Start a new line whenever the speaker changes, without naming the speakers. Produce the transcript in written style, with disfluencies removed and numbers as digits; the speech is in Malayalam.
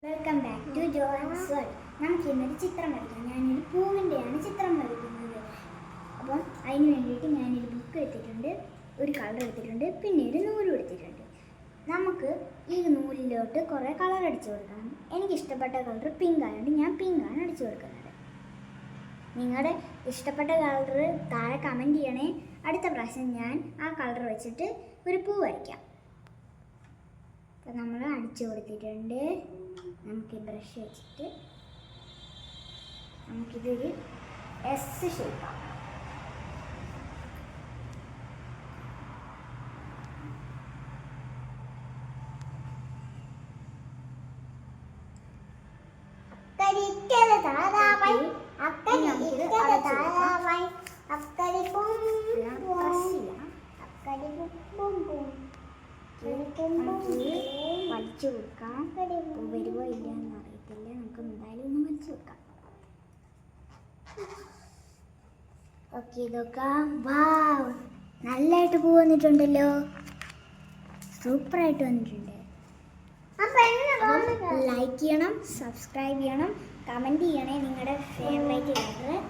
Welcome back to John's World. നമുക്ക് ഇന്നൊരു ചിത്രം വരയ്ക്കാം. ഞാനൊരു പൂവിൻ്റെയാണ് ചിത്രം വരയ്ക്കുന്നത്. അപ്പം അതിന് വേണ്ടിയിട്ട് ഞാനൊരു ബുക്ക് എടുത്തിട്ടുണ്ട്, ഒരു കളർ എടുത്തിട്ടുണ്ട്, പിന്നെ ഒരു നൂലും എടുത്തിട്ടുണ്ട്. നമുക്ക് ഈ നൂലിലോട്ട് കുറേ കളർ അടിച്ചു കൊടുക്കണം. എനിക്കിഷ്ടപ്പെട്ട കളർ പിങ്ക് ആയതുകൊണ്ട് ഞാൻ പിങ്കാണ് അടിച്ചു കൊടുക്കുന്നത്. നിങ്ങളുടെ ഇഷ്ടപ്പെട്ട കളർ താഴെ കമൻറ്റ് ചെയ്യണേ. അടുത്ത പ്രാവശ്യം ഞാൻ ആ കളർ വെച്ചിട്ട് ഒരു പൂ വരയ്ക്കാം. അപ്പോൾ നമ്മൾ അടിച്ചു കൊടുത്തിട്ടുണ്ട്. നമുക്ക് ബ്രഷ് വെച്ചിട്ട് നമുക്കിതൊരു എസ് ഷേപ്പാണ്. വലിച്ചു കൊടുക്കാം. വരുമോ ഇല്ല എന്ന് അറിയത്തില്ല. നമുക്ക് എന്തായാലും ഒന്ന് വലിച്ചു കൊടുക്കാം. ഓക്കെ, ഇതൊക്കെ വാവ്, നല്ലതായിട്ട് പൂ വന്നിട്ടുണ്ടല്ലോ. സൂപ്പറായിട്ട് വന്നിട്ടുണ്ട്. ലൈക്ക് ചെയ്യണം, സബ്സ്ക്രൈബ് ചെയ്യണം, കമൻറ്റ് ചെയ്യണേ നിങ്ങളുടെ ഫേവറേറ്റ് കളർ.